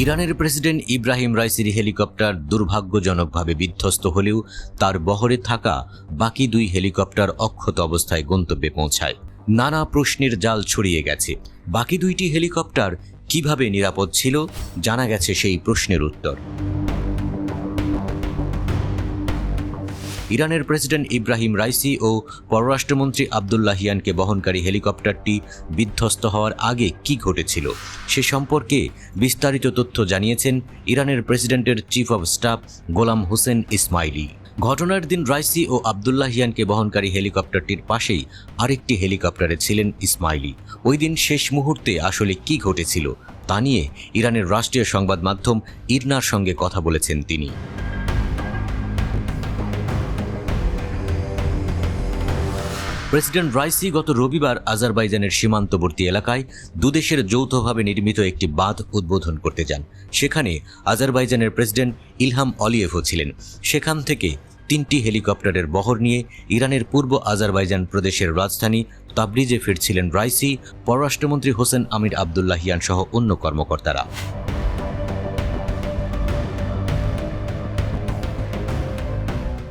ইরানের president Ibrahim রাইসির helicopter দুর্ভাগ্যজনকভাবে বিধ্বস্ত হলেও তার বহরে থাকা বাকি 2 হেলিকপ্টার অক্ষত অবস্থায় গন্তব্যে পৌঁছায়। নানা প্রশ্নের জাল ছড়িয়ে গেছে। বাকি 2টি হেলিকপ্টার কিভাবে নিরাপদ ছিল, জানা গেছে সেই প্রশ্নের উত্তর। ইরানের প্রেসিডেন্ট ইব্রাহিম রাইসি ও পররাষ্ট্রমন্ত্রী আব্দুল্লাহিয়ানকে বহনকারী হেলিকপ্টারটি বিধ্বস্ত হওয়ার আগে কি ঘটেছিল সে সম্পর্কে বিস্তারিত তথ্য জানিয়েছেন ইরানের প্রেসিডেন্টের চিফ অব স্টাফ গোলাম হোসেন ইসমাইলি। ঘটনার দিন রাইসি ও আব্দুল্লাহিয়ানকে বহনকারী হেলিকপ্টারটির পাশেই আরেকটি হেলিকপ্টারে ছিলেন ইসমাইলি। ওই দিন শেষ মুহূর্তে আসলে কি ঘটেছিল তা নিয়ে ইরানের রাষ্ট্রীয় সংবাদ মাধ্যম ইরনার সঙ্গে কথা বলেছেন তিনি। প্রেসিডেন্ট রাইসি গত রবিবার আজারবাইজানের সীমান্তবর্তী এলাকায় দুদেশের যৌথভাবে নির্মিত একটি বাঁধ উদ্বোধন করতে যান। সেখানে আজারবাইজানের প্রেসিডেন্ট ইলহাম আলিয়েভও ছিলেন। সেখান থেকে 3টি হেলিকপ্টারের বহর নিয়ে ইরানের পূর্ব আজারবাইজান প্রদেশের রাজধানী তাবরিজে ফিরছিলেন রাইসি, পররাষ্ট্রমন্ত্রী হোসেন আমির আব্দুল্লাহিয়ান সহ অন্য কর্মকর্তারা।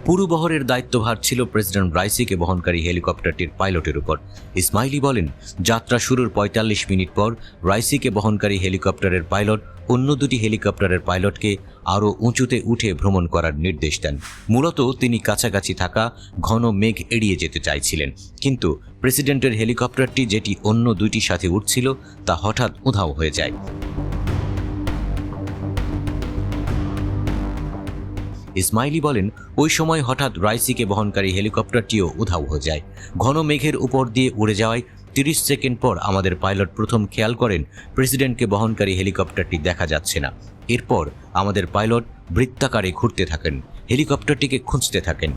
পুরো বহরের দায়িত্বভার ছিল প্রেসিডেন্ট রাইসিকে বহনকারী হেলিকপ্টারটির পাইলটের উপর। ইসমাইলি বলেন, যাত্রা শুরুর 45 মিনিট পর রাইসিকে বহনকারী হেলিকপ্টারের পাইলট অন্য 2টি হেলিকপ্টারের পাইলটকে আরও উঁচুতে উঠে ভ্রমণ করার নির্দেশ দেন। মূলত তিনি কাছাকাছি থাকা ঘন মেঘ এড়িয়ে যেতে চাইছিলেন, কিন্তু প্রেসিডেন্টের হেলিকপ্টারটি যেটি অন্য 2টির সাথে উঠছিল তা হঠাৎ উধাও হয়ে যায়। ইসমাইলি বলেন, ওই সময় হঠাৎ রাইসিকে বহনকারী হেলিকপ্টারটিও উধাও হয়ে যায়। ঘন মেঘের উপর দিয়ে উড়ে যাওয়ায় 30 সেকেন্ড পর আমাদের পাইলট প্রথম খেয়াল করেন প্রেসিডেন্টকে বহনকারী হেলিকপ্টারটি দেখা যাচ্ছে না। এরপর আমাদের পাইলট বৃত্তাকারে ঘুরতে থাকেন, হেলিকপ্টারটিকে খুঁজতে থাকেন।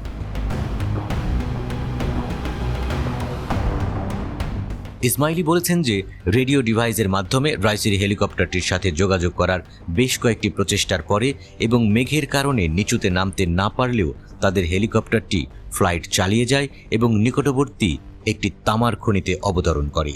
ইসমাইলি বলেছেন যে রেডিও ডিভাইসের মাধ্যমে রাইসির হেলিকপ্টারটির সাথে যোগাযোগ করার বেশ কয়েকটি প্রচেষ্টার পরে এবং মেঘের কারণে নিচুতে নামতে না পারলেও তাদের হেলিকপ্টারটি ফ্লাইট চালিয়ে যায় এবং নিকটবর্তী একটি তামার খনিতে অবতরণ করে।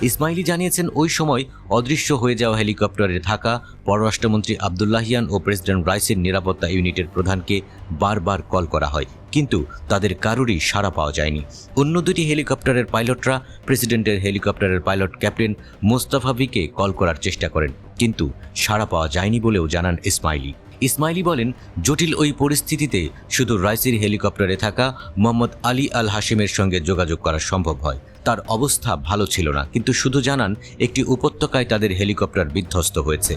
ইসমাইলি জানিয়েছেন, ওই সময় অদৃশ্য হয়ে যাওয়া হেলিকপ্টারে থাকা পররাষ্ট্রমন্ত্রী আব্দুল্লাহিয়ান ও প্রেসিডেন্ট রাইসির নিরাপত্তা ইউনিটের প্রধানকে বারবার কল করা হয়, কিন্তু তাদের কারোরই সাড়া পাওয়া যায়নি। অন্য 2টি হেলিকপ্টারের পাইলটরা প্রেসিডেন্টের হেলিকপ্টারের পাইলট ক্যাপ্টেন মোস্তাফাভিকে কল করার চেষ্টা করেন, কিন্তু সাড়া পাওয়া যায়নি বলেও জানান ইসমাইলি। ইসমাইলি বলেন, জটিল ওই পরিস্থিতিতে শুধু রাইসির হেলিকপ্টারে থাকা মোহাম্মদ আলী আল হাশিমের সঙ্গে যোগাযোগ করা সম্ভব হয়। তার অবস্থা ভালো ছিল না, কিন্তু শুধু জানান একটি উপত্যকায় তাদের হেলিকপ্টার বিধ্বস্ত হয়েছে।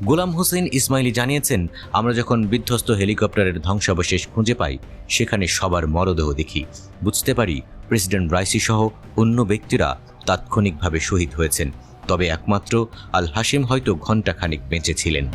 গোলাম হোসেন ইসমাইলি জানিয়েছেন, আমরা যখন বিধ্বস্ত হেলিকপ্টারের ধ্বংসাবশেষ খুঁজে পাই সেখানে সবার মরদেহ দেখি। বুঝতে পারি প্রেসিডেন্ট রাইসি সহ অন্য ব্যক্তিরা তাৎক্ষণিকভাবে শহীদ হয়েছেন, তবে একমাত্র আল হাশিম হয়তো ঘণ্টাখানিক বেঁচে ছিলেন।